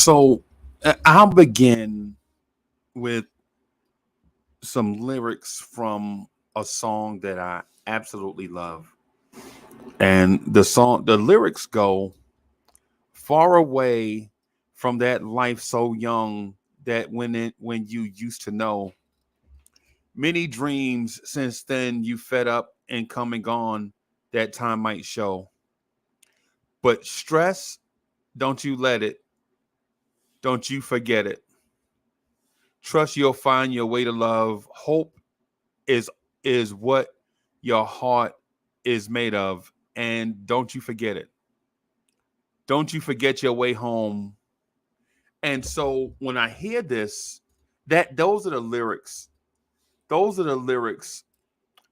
So I'll begin with some lyrics from a song that I absolutely love. And the lyrics go far away from that life so young that when you used to know many dreams since then you fed up and come and gone that time might show. But stress, don't you let it, don't you forget it. Trust you'll find your way to love. Hope is is what your heart is made of. And don't you forget it. Don't you forget your way home. And so when I hear this, those are the lyrics. Those are the lyrics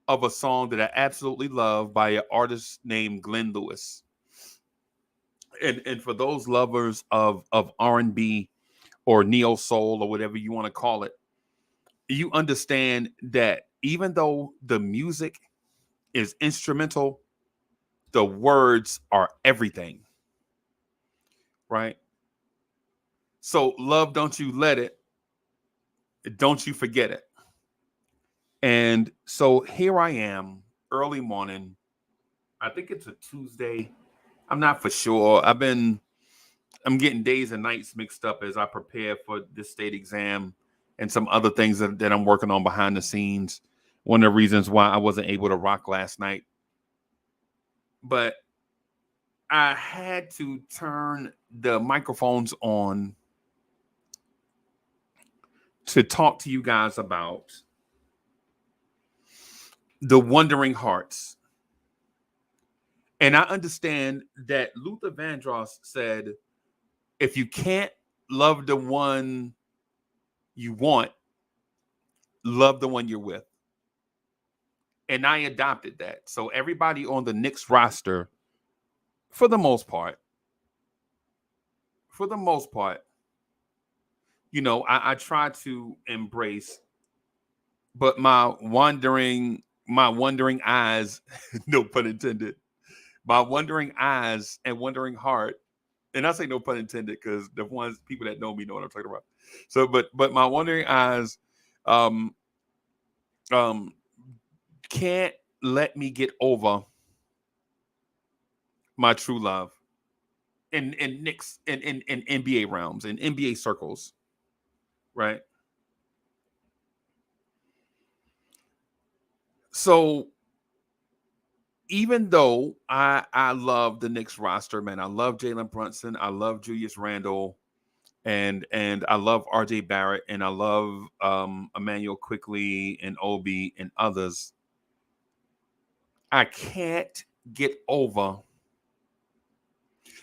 of a song that I absolutely love by an artist named Glenn Lewis. And for those lovers of R&B or neo soul or whatever you want to call it, you understand that even though the music is instrumental, the words are everything, right? So love, don't you let it, don't you forget it. And so here I am, early morning. I think it's a Tuesday. I'm not for sure. I'm getting days and nights mixed up as I prepare for this state exam and some other things that I'm working on behind the scenes. One of the reasons why I wasn't able to rock last night. But I had to turn the microphones on to talk to you guys about the wandering hearts. And I understand that Luther Vandross said, if you can't love the one you want, love the one you're with. And I adopted that. So everybody on the Knicks roster, for the most part, for the most part, I try to embrace, but my wandering eyes, no pun intended, my wandering eyes and wandering heart, and I say no pun intended because the ones people that know me know what I'm talking about. So, but my wandering eyes, um, um, can't let me get over my true love in Knicks in NBA realms in NBA circles, right? So even though I love the Knicks roster, man, I love Jalen Brunson, I love Julius Randle, and I love RJ Barrett, and I love Emmanuel Quickly and Obi and others. I can't get over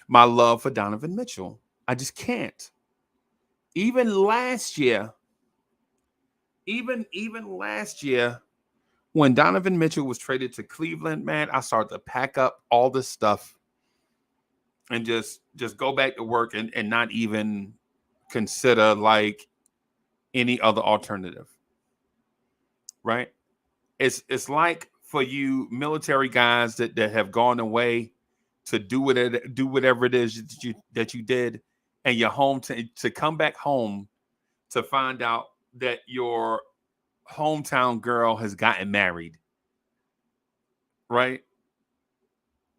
my love for Donovan Mitchell. I just can't. Even last year, even last year, when Donovan Mitchell was traded to Cleveland, man, I started to pack up all this stuff and just go back to work and not even consider like any other alternative. Right? It's like for you military guys that have gone away to do whatever it is that you did, and you're home to come back home to find out that your hometown girl has gotten married, right?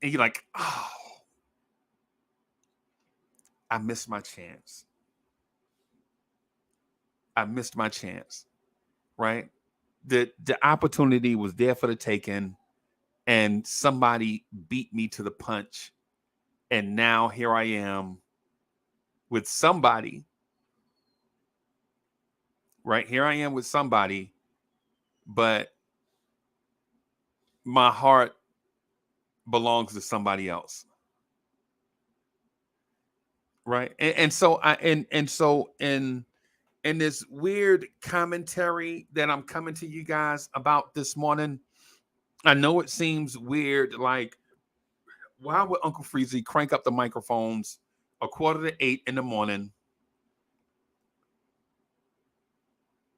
And you're like, oh, I missed my chance. I missed my chance, right? The opportunity was there for the taking, and somebody beat me to the punch, and now here I am with somebody, right? Here I am with somebody, but my heart belongs to somebody else, right? And so in this weird commentary that I'm coming to you guys about this morning, I know it seems weird. Like, why would Uncle Freezy crank up the microphones a 7:45 in the morning,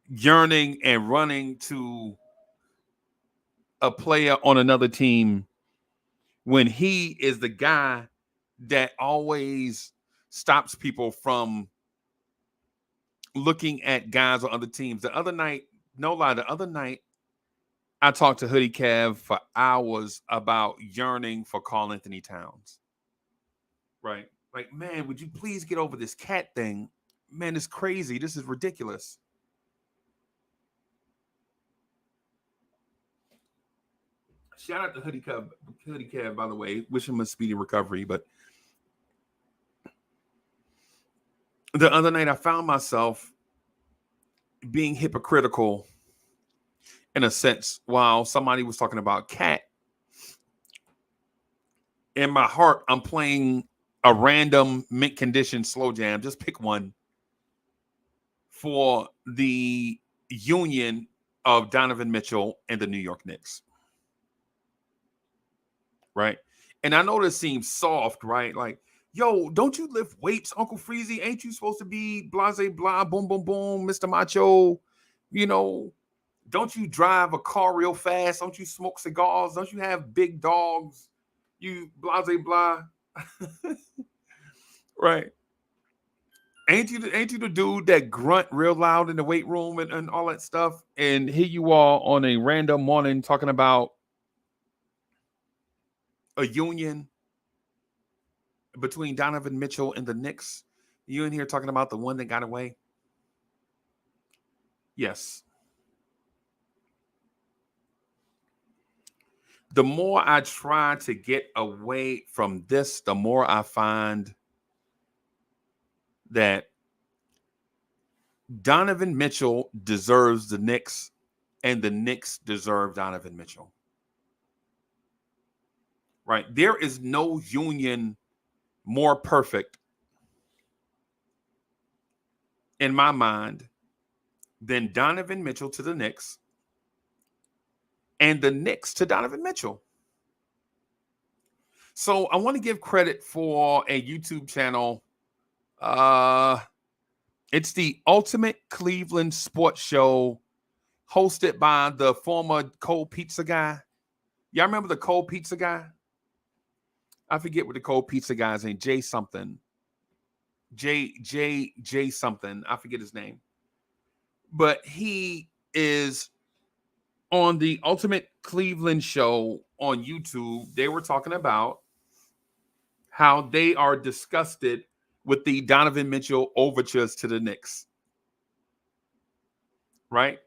yearning and running to a player on another team when he is the guy that always stops people from looking at guys on other teams. The other night, no lie, the other night, I talked to Hoodie Cav for hours about yearning for Karl Anthony Towns. Right. Like, man, would you please get over this cat thing? Man, it's crazy. This is ridiculous. Shout out to Hoodie Cav, by the way. Wish him a speedy recovery. But the other night, I found myself being hypocritical in a sense while somebody was talking about cat. In my heart, I'm playing a random mint condition slow jam. Just pick one for the union of Donovan Mitchell and the New York Knicks. Right. And I know this seems soft, right? Like, yo, don't you lift weights, Uncle Freezy? Ain't you supposed to be blase blah, boom, boom, boom, Mr. Macho? You know, don't you drive a car real fast? Don't you smoke cigars? Don't you have big dogs? You blase blah. Right. Ain't you the dude that grunt real loud in the weight room and all that stuff? And here you are on a random morning talking about a union between Donovan Mitchell and the Knicks. You in here talking about the one that got away? Yes. The more I try to get away from this, the more I find that Donovan Mitchell deserves the Knicks and the Knicks deserve Donovan Mitchell. Right? There is no union more perfect in my mind than Donovan Mitchell to the Knicks and the Knicks to Donovan Mitchell. So I want to give credit for a YouTube channel. It's the Ultimate Cleveland Sports Show hosted by the former cold pizza guy. Y'all remember the cold pizza guy? I forget what the cold pizza guy's name. Jay something. Jay something. I forget his name. But he is on the Ultimate Cleveland Show on YouTube. They were talking about how they are disgusted with the Donovan Mitchell overtures to the Knicks. Right?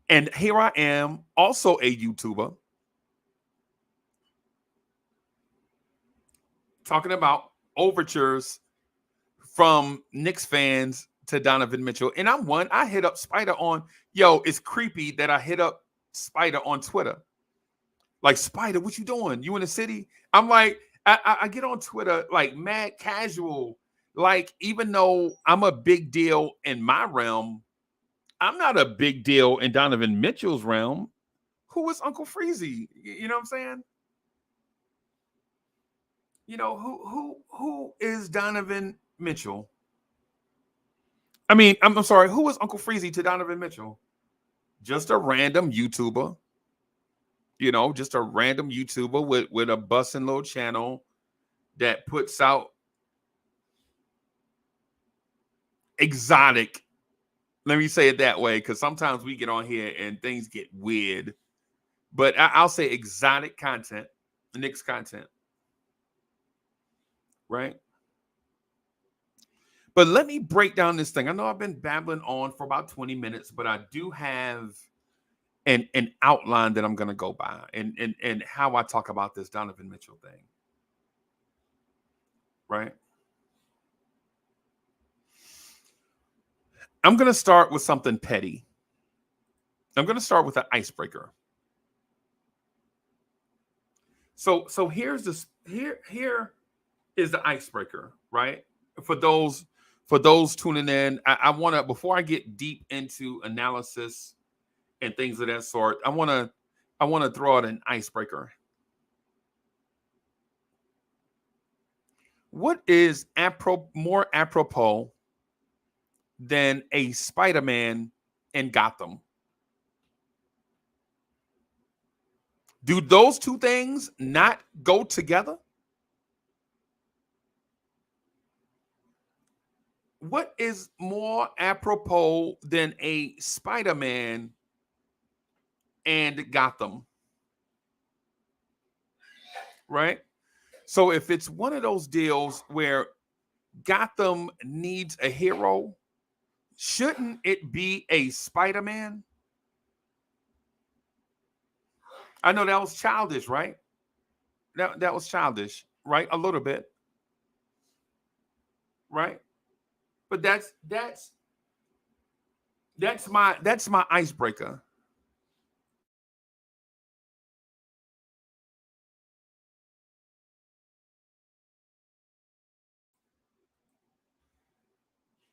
And here I am, also a YouTuber, talking about overtures from Knicks fans to Donovan Mitchell. And I hit up Spyda on, yo, it's creepy that I hit up Spyda on Twitter. Like, Spyda, what you doing? You in the city? I'm like, I get on Twitter like mad casual. Like, even though I'm a big deal in my realm, I'm not a big deal in Donovan Mitchell's realm. Who is Uncle Freezy? You know what I'm saying? You know, who is Donovan Mitchell? I mean, I'm sorry, who is Uncle Freezy to Donovan Mitchell? Just a random YouTuber. You know, just a random YouTuber with a bussin' little channel that puts out exotic. Let me say it that way, because sometimes we get on here and things get weird. But I'll say exotic content, Knicks content. Right? But let me break down this thing. I know I've been babbling on for about 20 minutes, but I do have an outline that I'm going to go by and how I talk about this Donovan Mitchell thing. Right? I'm going to start with something petty. I'm going to start with an icebreaker. So here is the icebreaker, right? For those tuning in, I want to, before I get deep into analysis and things of that sort, I want to throw out an icebreaker. What is more apropos than a Spider-Man in Gotham? Do those two things not go together? what is more apropos than a Spider-Man and Gotham, right? So if it's one of those deals where Gotham needs a hero, shouldn't it be a Spider-Man? I know that was childish, right? That was childish, right? A little bit, right? But that's my icebreaker.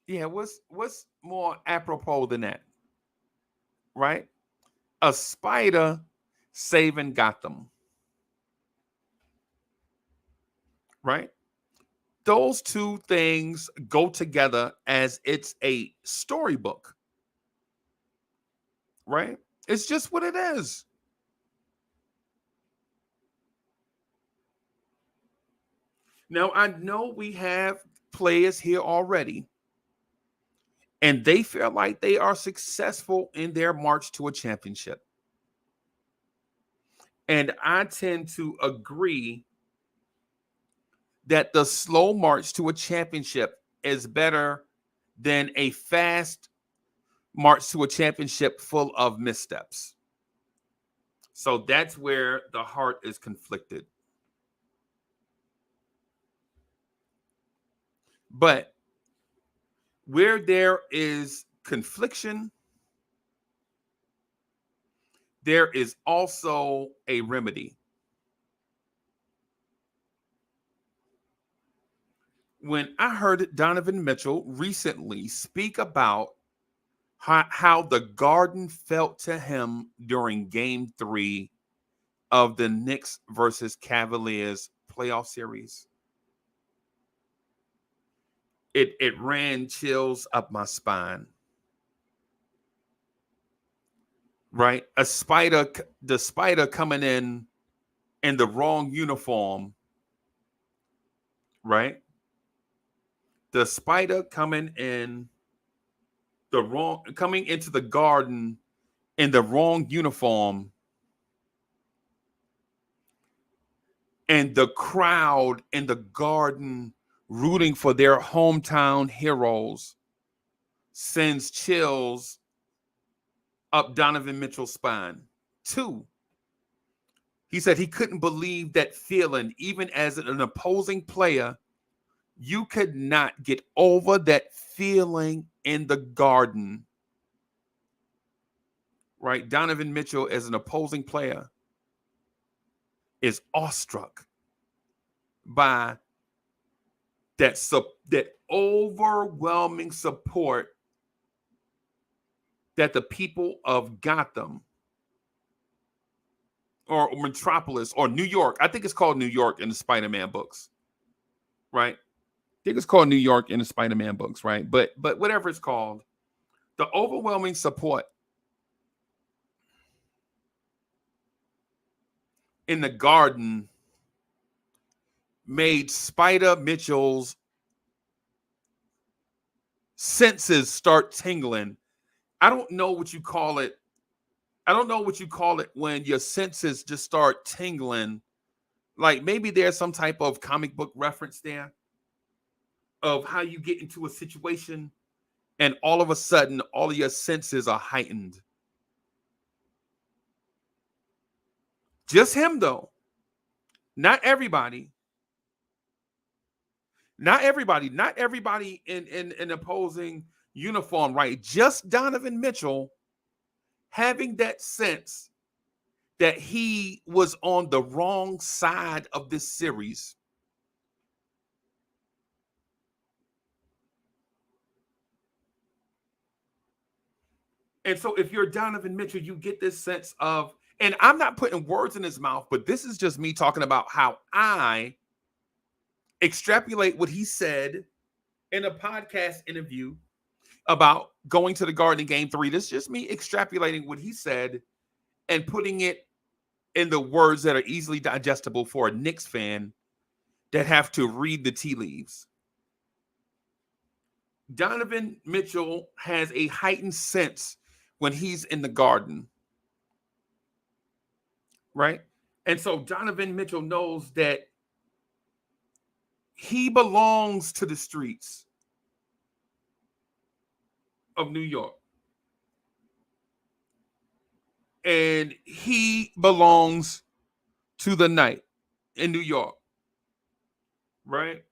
Yeah, what's more apropos than that, right? A spider saving Gotham, right? Those two things go together as it's a storybook, right? It's just what it is. Now, I know we have players here already, and they feel like they are successful in their march to a championship. And I tend to agree that the slow march to a championship is better than a fast march to a championship full of missteps. So that's where the heart is conflicted. But where there is confliction, there is also a remedy. When I heard Donovan Mitchell recently speak about how the Garden felt to him during game 3 of the Knicks versus Cavaliers playoff series, it ran chills up my spine. Right, the spider coming in the wrong uniform. Right, the spider coming into the Garden in the wrong uniform, and the crowd in the Garden rooting for their hometown heroes sends chills up Donovan Mitchell's spine. 2, he said he couldn't believe that feeling, even as an opposing player. You could not get over that feeling in the Garden, right? Donovan Mitchell, as an opposing player, is awestruck by that overwhelming support that the people of Gotham or Metropolis or New York, I think it's called New York in the Spider-Man books, right? I think it's called New York in the Spider-Man books, right? But whatever it's called, the overwhelming support in the Garden made Spyda Mitchell's senses start tingling. I don't know what you call it. I don't know what you call it when your senses just start tingling. Like maybe there's some type of comic book reference there of how you get into a situation and all of a sudden all of your senses are heightened. Just him though. Not everybody. Not everybody in opposing uniform, right? Just Donovan Mitchell having that sense that he was on the wrong side of this series. And so if you're Donovan Mitchell, you get this sense of, and I'm not putting words in his mouth, but this is just me talking about how I extrapolate what he said in a podcast interview about going to the Garden in game 3. This is just me extrapolating what he said and putting it in the words that are easily digestible for a Knicks fan that have to read the tea leaves. Donovan Mitchell has a heightened sense when he's in the garden, right? And so Donovan Mitchell knows that he belongs to the streets of New York. And he belongs to the night in New York, right?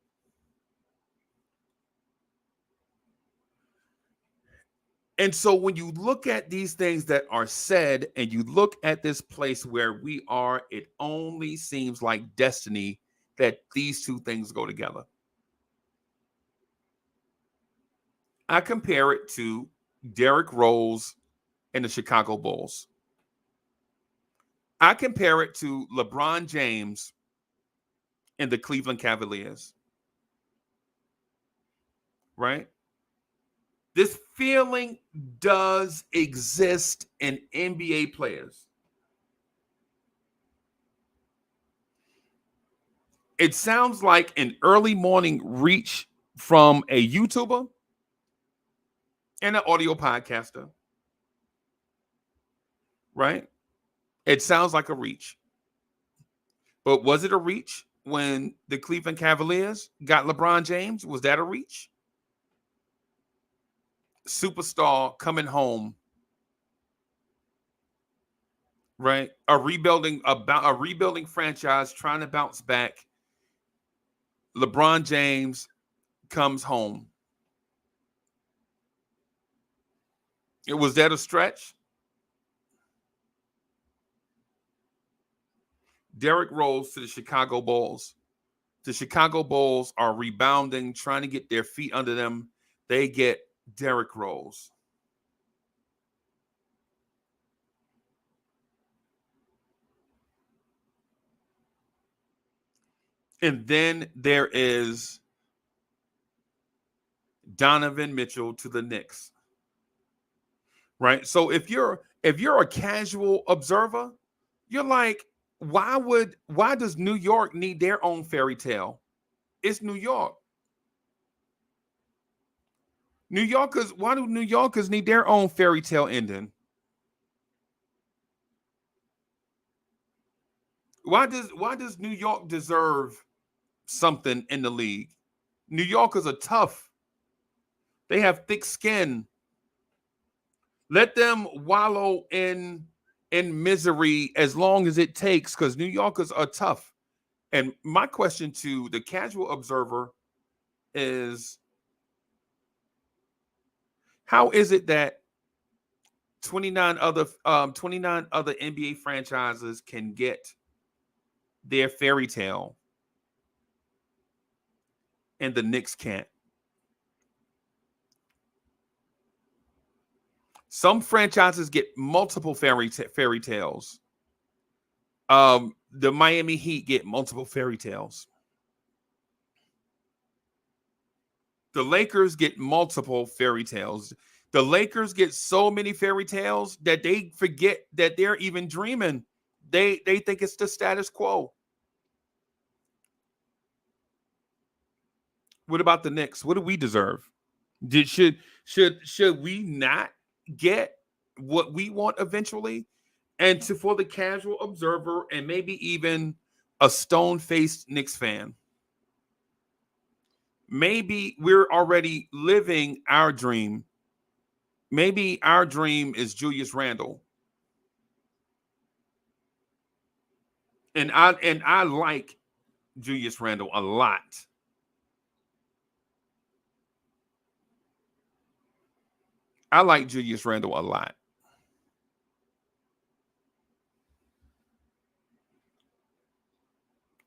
And so when you look at these things that are said and you look at this place where we are, it only seems like destiny that these two things go together. I compare it to Derrick Rose and the Chicago Bulls. I compare it to LeBron James and the Cleveland Cavaliers, right? This feeling does exist in NBA players. It sounds like an early morning reach from a YouTuber and an audio podcaster, right? It sounds like a reach. But was it a reach when the Cleveland Cavaliers got LeBron James? Was that a reach? Superstar coming home, right? A rebuilding franchise trying to bounce back. LeBron James comes home. Was that a stretch? Derrick Rose to the Chicago Bulls. The Chicago Bulls are rebounding, trying to get their feet under them. They get Derrick Rose. And then there is Donovan Mitchell to the Knicks. Right? So if you're a casual observer, you're like, why does New York need their own fairy tale? It's New York. Why do New Yorkers need their own fairy tale ending? Why does New York deserve something in the league? New Yorkers are tough. They have thick skin. Let them wallow in misery as long as it takes, because New Yorkers are tough. And my question to the casual observer is, how is it that 29 other NBA franchises can get their fairy tale and the Knicks can't? Some franchises get multiple fairy tales. The Miami Heat get multiple fairy tales. The Lakers get multiple fairy tales. The Lakers get so many fairy tales that they forget that they're even dreaming. They think it's the status quo. What about the Knicks? What do we deserve? Should we not get what we want eventually? And for the casual observer and maybe even a stone-faced Knicks fan, maybe we're already living our dream. Maybe our dream is Julius Randle. And I like Julius Randle a lot. I like Julius Randle a lot.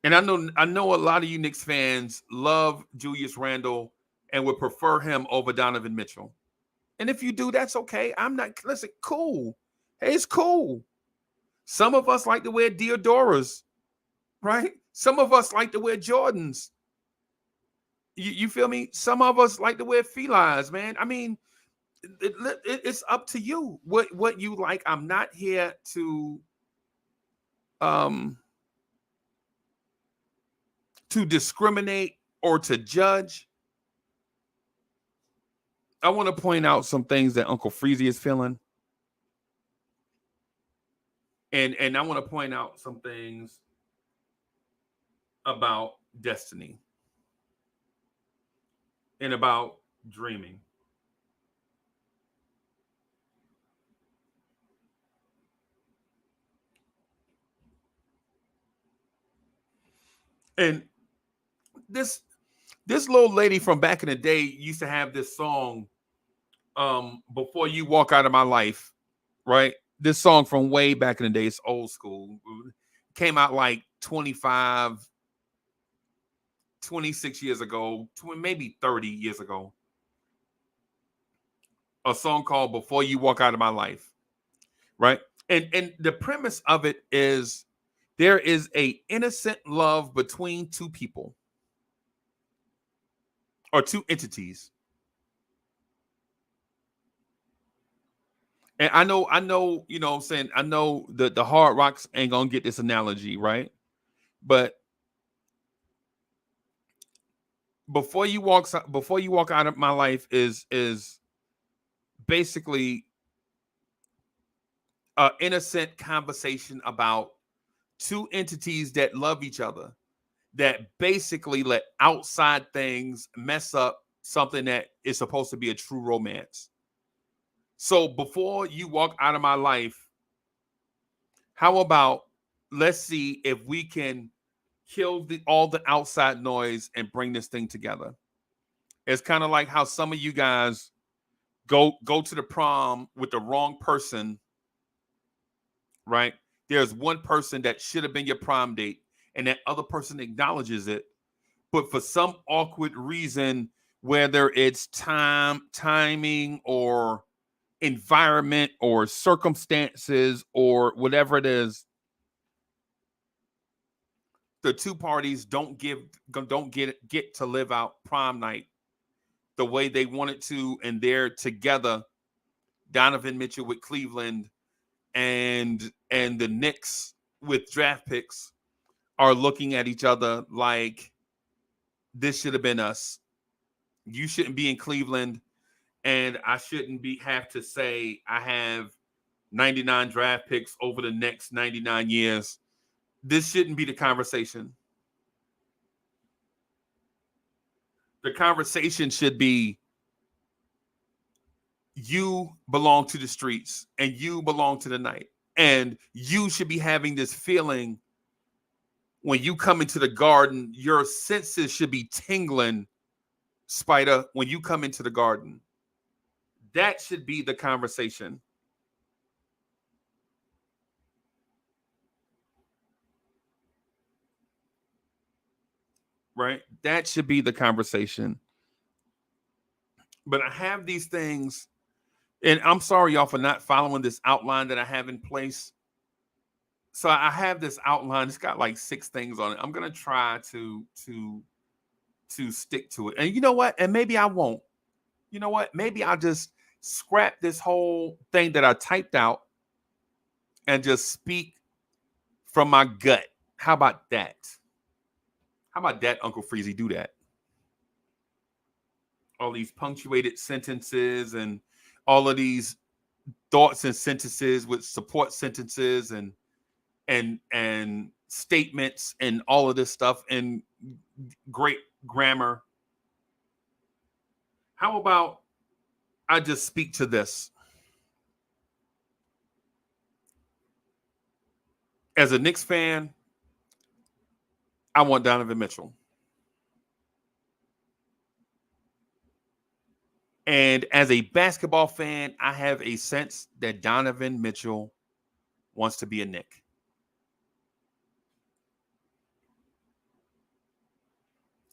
And I know a lot of you Knicks fans love Julius Randle and would prefer him over Donovan Mitchell. And if you do, that's okay. I'm not, listen, cool. Hey, it's cool. Some of us like to wear Diodoras, right? Some of us like to wear Jordans. You feel me? Some of us like to wear felines, man. I mean, it's up to you what you like. I'm not here um to discriminate or to judge. I want to point out some things that Uncle Freezy is feeling. And I want to point out some things about destiny and about dreaming. And this this little lady from back in the day used to have this song, Before You Walk Out of My Life, right? This song from way back in the day, it's old school. Came out like 25, 26 years ago, maybe 30 years ago. A song called Before You Walk Out of My Life, right? And the premise of it is there is a innocent love between two people or two entities. And you know what I'm saying, I know the hard rocks ain't gonna get this analogy, right? But before you walk out of my life is basically an innocent conversation about two entities that love each other, that basically let outside things mess up something that is supposed to be a true romance. So before you walk out of my life, how about let's see if we can kill all the outside noise and bring this thing together. It's kind of like how some of you guys go to the prom with the wrong person, right? There's one person that should have been your prom date, and that other person acknowledges it, but for some awkward reason, whether it's timing, or environment, or circumstances, or whatever it is, the two parties don't get to live out prom night the way they wanted to, and they're together. Donovan Mitchell with Cleveland and the Knicks with draft picks are looking at each other like this should have been us. You shouldn't be in Cleveland, and I shouldn't have to say I have 99 draft picks over the next 99 years. This shouldn't be the conversation. The conversation should be, you belong to the streets and you belong to the night. And you should be having this feeling when you come into the garden, your senses should be tingling, Spyda, when you come into the garden. That should be the conversation. Right? That should be the conversation. But I have these things, and I'm sorry, y'all, for not following this outline that I have in place. So I have this outline. It's got like 6 things on it. I'm gonna try to stick to it. And you know what? And maybe I won't. You know what? Maybe I'll just scrap this whole thing that I typed out and just speak from my gut. How about that? How about that, Uncle Freezy? Do that. All these punctuated sentences and all of these thoughts and sentences with support sentences and statements and all of this stuff and great grammar. How about I just speak to this? As a Knicks fan, I want Donovan Mitchell. And as a basketball fan, I have a sense that Donovan Mitchell wants to be a Knick.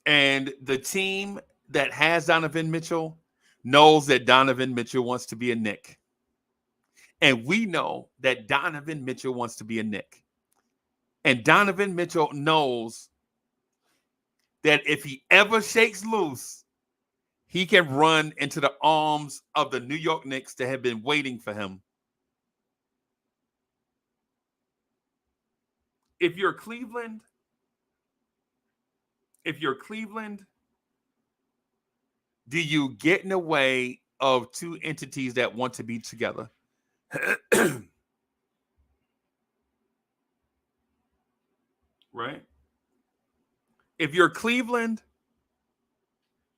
And the team that has Donovan Mitchell knows that Donovan Mitchell wants to be a Knick. And we know that Donovan Mitchell wants to be a Knick. And Donovan Mitchell knows that if he ever shakes loose, he can run into the arms of the New York Knicks that have been waiting for him. If you're Cleveland, do you get in the way of two entities that want to be together. Right? If you're Cleveland,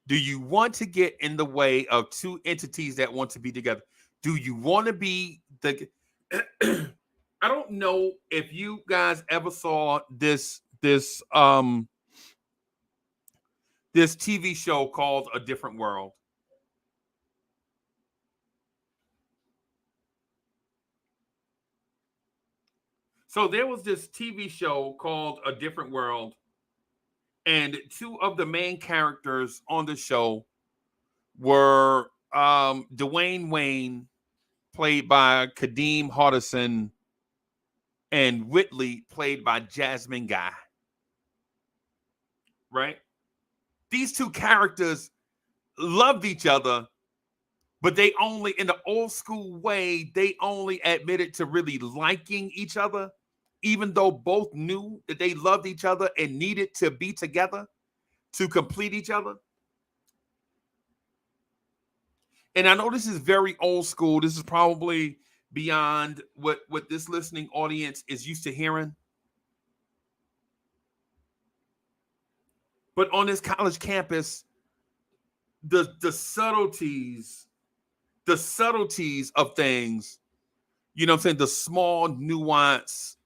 do you want to get in the way of two entities that want to be together? Do you want to be the I don't know if you guys ever saw this TV show called A Different World. So there was this TV show called A Different World, and two of the main characters on the show were Dwayne Wayne, played by Kadeem Hardison, and Whitley, played by Jasmine Guy. Right? These two characters loved each other, but they only, in the old school way, they only admitted to really liking each other, even though both knew that they loved each other and needed to be together to complete each other. And I know this is very old school. This is probably beyond what this listening audience is used to hearing. But on this college campus, the subtleties of things, you know what I'm saying? The small nuance,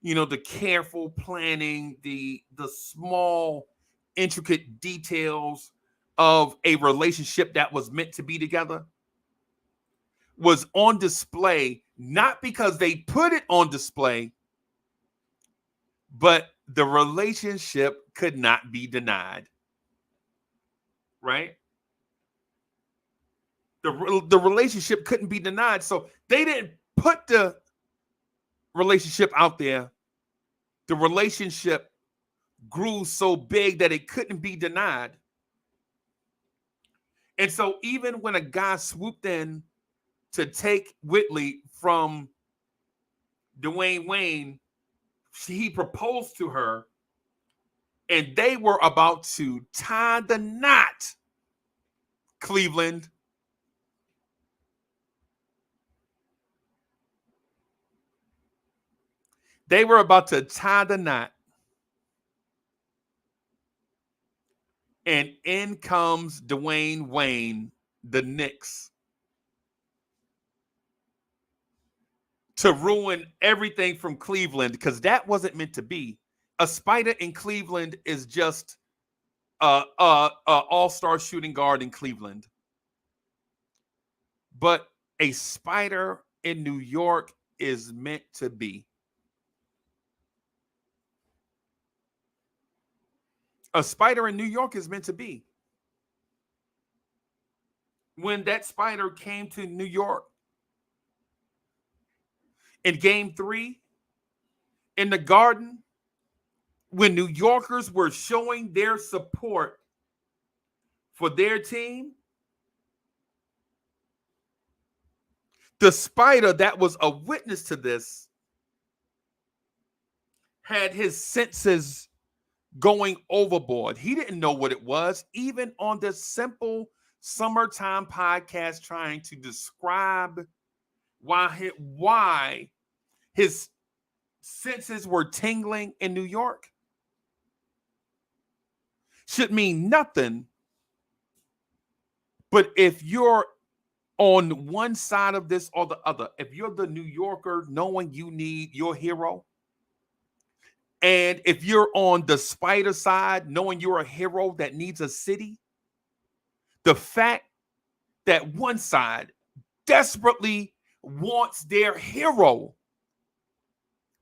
you know, the careful planning, the small intricate details of a relationship that was meant to be together was on display, not because they put it on display, but the relationship could not be denied. Right? The relationship couldn't be denied. So they didn't put the relationship out there. The relationship grew so big that it couldn't be denied. And so even when a guy swooped in to take Whitley from Dwayne Wayne, he proposed to her, and they were about to tie the knot. Cleveland. They were about to tie the knot. And in comes Dwayne Wayne, the Knicks, to ruin everything from Cleveland, because that wasn't meant to be. A Spyda in Cleveland is just a all-star shooting guard in Cleveland. But a Spyda in New York is meant to be. A Spyda in New York is meant to be. When that Spyda came to New York in Game 3 in the Garden, when New Yorkers were showing their support for their team, the Spyda that was a witness to this had his senses going overboard. He didn't know what it was, even on the simple summertime podcast trying to describe why his senses were tingling in New York. Should mean nothing. But if you're on one side of this or the other, if you're the New Yorker knowing you need your hero, and if you're on the Spyda side knowing you're a hero that needs a city, the fact that one side desperately wants their hero,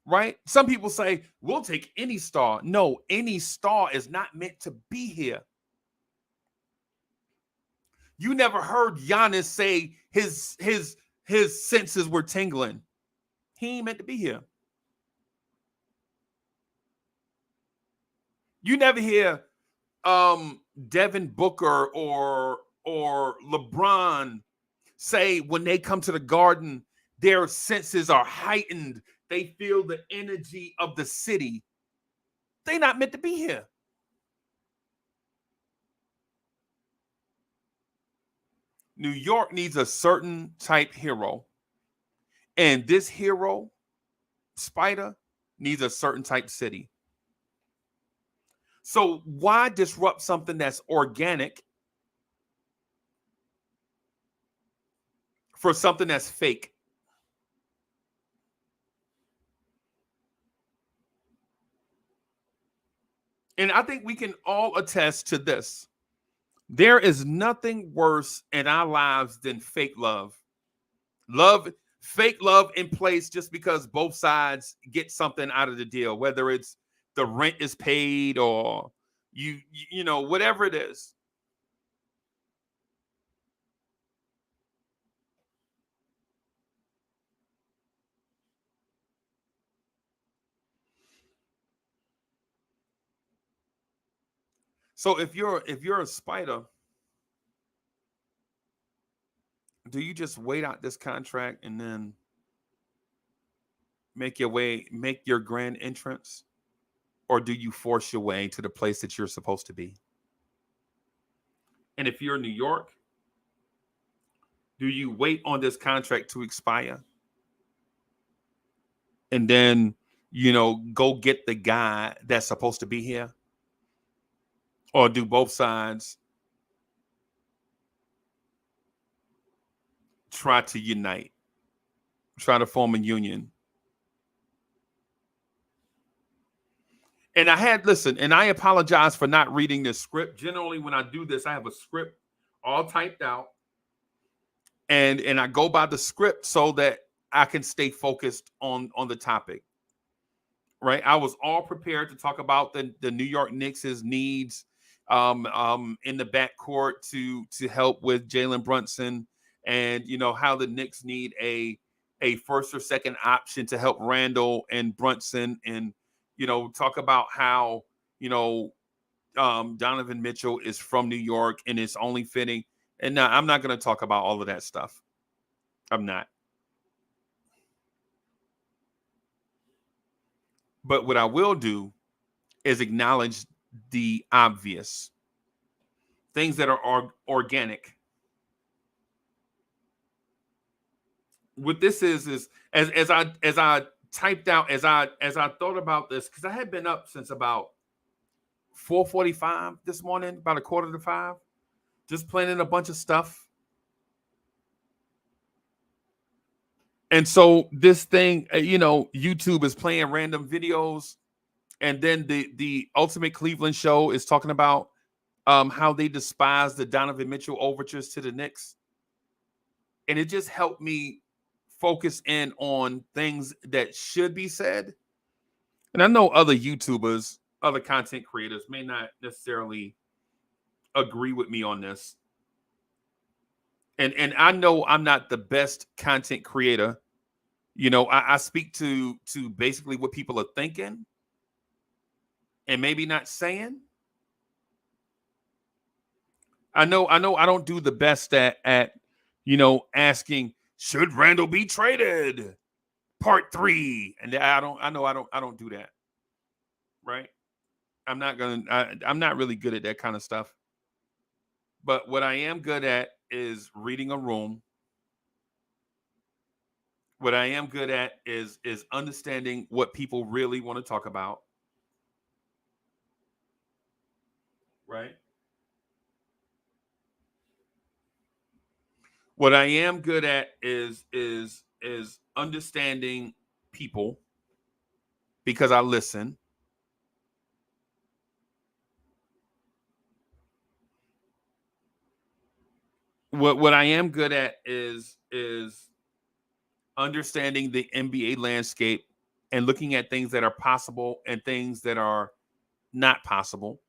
right? Some people say, we'll take any star. No, any star is not meant to be here. You never heard Giannis say his senses were tingling. He ain't meant to be here. You never hear Devin Booker or LeBron say when they come to the Garden, their senses are heightened. They feel the energy of the city. They're not meant to be here. New York needs a certain type hero, and this hero, Spyda, needs a certain type city. So why disrupt something that's organic for something that's fake? And I think we can all attest to this. There is nothing worse in our lives than fake love. Love, fake love in place just because both sides get something out of the deal, whether it's the rent is paid or you know, whatever it is. So if you're a spider, do you just wait out this contract and then make your grand entrance? Or do you force your way to the place that you're supposed to be? And if you're in New York, do you wait on this contract to expire and then, go get the guy that's supposed to be here? Or do both sides try to unite, try to form a union? And listen, and I apologize for not reading this script. Generally, when I do this, I have a script all typed out, and I go by the script so that I can stay focused on the topic. Right, I was all prepared to talk about the New York Knicks' needs in the backcourt to help with Jalen Brunson, and how the Knicks need a first or second option to help Randall and Brunson, and talk about how Donovan Mitchell is from New York and it's only fitting. And now I'm not going to talk about all of that stuff. I'm not. But what I will do is acknowledge the obvious things that are organic. What this is as I typed out, as I thought about this, because I had been up since about 4:45 this morning, about a quarter to five, just planning a bunch of stuff. And so this thing, YouTube is playing random videos, and then the Ultimate Cleveland Show is talking about how they despise the Donovan Mitchell overtures to the Knicks. And it just helped me focus in on things that should be said. And I know other YouTubers, other content creators may not necessarily agree with me on this. And I know I'm not the best content creator. I speak to basically what people are thinking and maybe not saying. I know I don't do the best at asking, should Randall be traded? Part 3. And I don't do that. Right? I'm not really good at that kind of stuff. But what I am good at is reading a room. What I am good at is understanding what people really want to talk about. Right? What I am good at is understanding people because I listen. What I am good at is understanding the NBA landscape and looking at things that are possible and things that are not possible.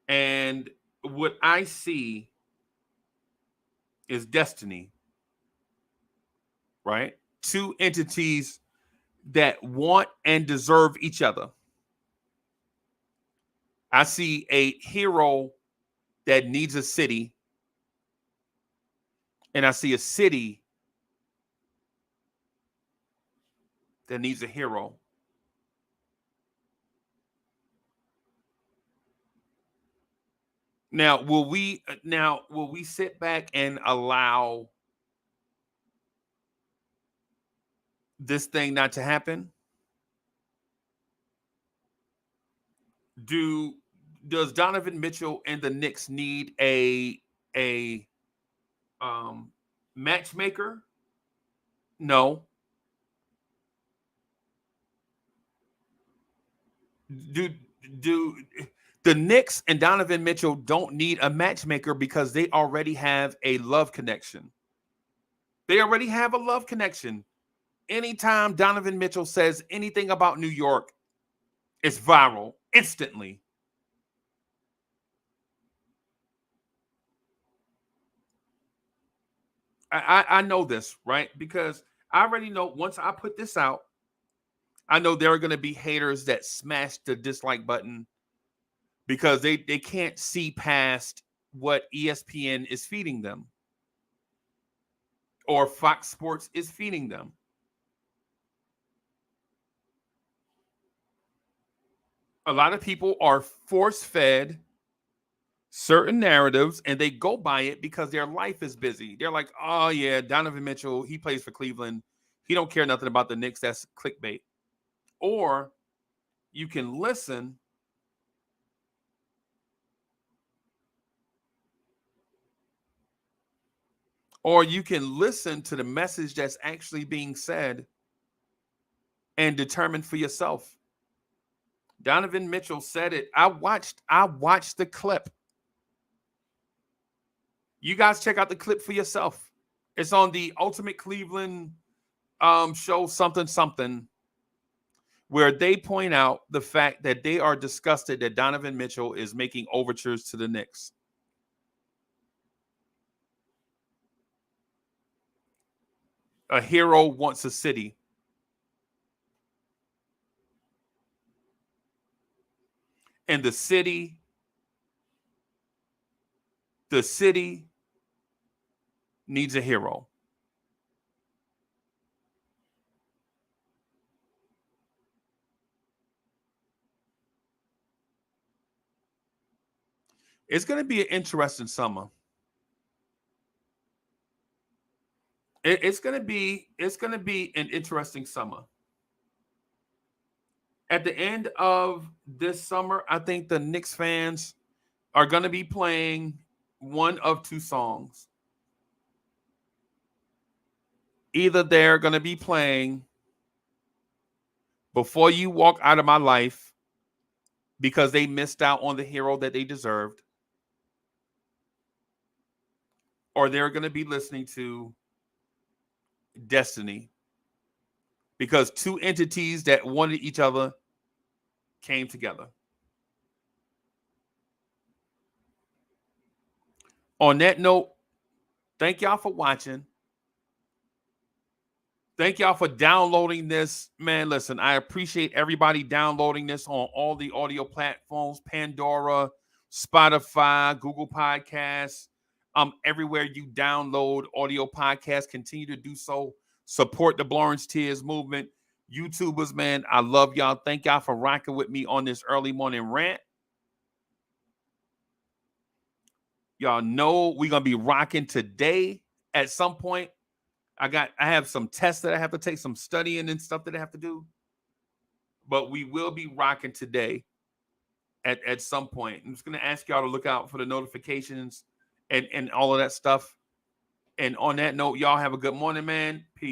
And what I see is destiny, right? Two entities that want and deserve each other. I see a hero that needs a city, and I see a city that needs a hero. Now, will we sit back and allow this thing not to happen? Does Donovan Mitchell and the Knicks need a um matchmaker? No. Do do the Knicks and Donovan Mitchell don't need a matchmaker because they already have a love connection. They already have a love connection. Anytime Donovan Mitchell says anything about New York, it's viral instantly. I know this, right? Because I already know once I put this out, I know there are going to be haters that smash the dislike button because they can't see past what ESPN is feeding them or Fox Sports is feeding them. A lot of people are force fed certain narratives and they go by it because their life is busy. They're like, oh yeah, Donovan Mitchell, he plays for Cleveland. He don't care nothing about the Knicks. That's clickbait. Or you can listen to the message that's actually being said and determine for yourself. Donovan Mitchell said it. I watched the clip. You guys check out the clip for yourself. It's on the Ultimate Cleveland show something something where they point out the fact that they are disgusted that Donovan Mitchell is making overtures to the Knicks. A hero wants a city. And the city needs a hero. It's going to be an interesting summer. It's going to be an interesting summer. At the end of this summer, I think the Knicks fans are going to be playing one of two songs. Either they're going to be playing Before You Walk Out of My Life because they missed out on the hero that they deserved, or they're going to be listening to Destiny because two entities that wanted each other came together. On that note, thank y'all for watching. Thank y'all for downloading this. Man, listen, I appreciate everybody downloading this on all the audio platforms, Pandora, Spotify, Google Podcasts, everywhere you download audio podcasts. Continue to do so. Support the Blowing Tears movement. YouTubers, man, I love y'all. Thank y'all for rocking with me on this early morning rant. Y'all know we're going to be rocking today at some point. I have some tests that I have to take, some studying and stuff that I have to do. But we will be rocking today at some point. I'm just gonna ask y'all to look out for the notifications and all of that stuff. And on that note, y'all have a good morning, man. Peace.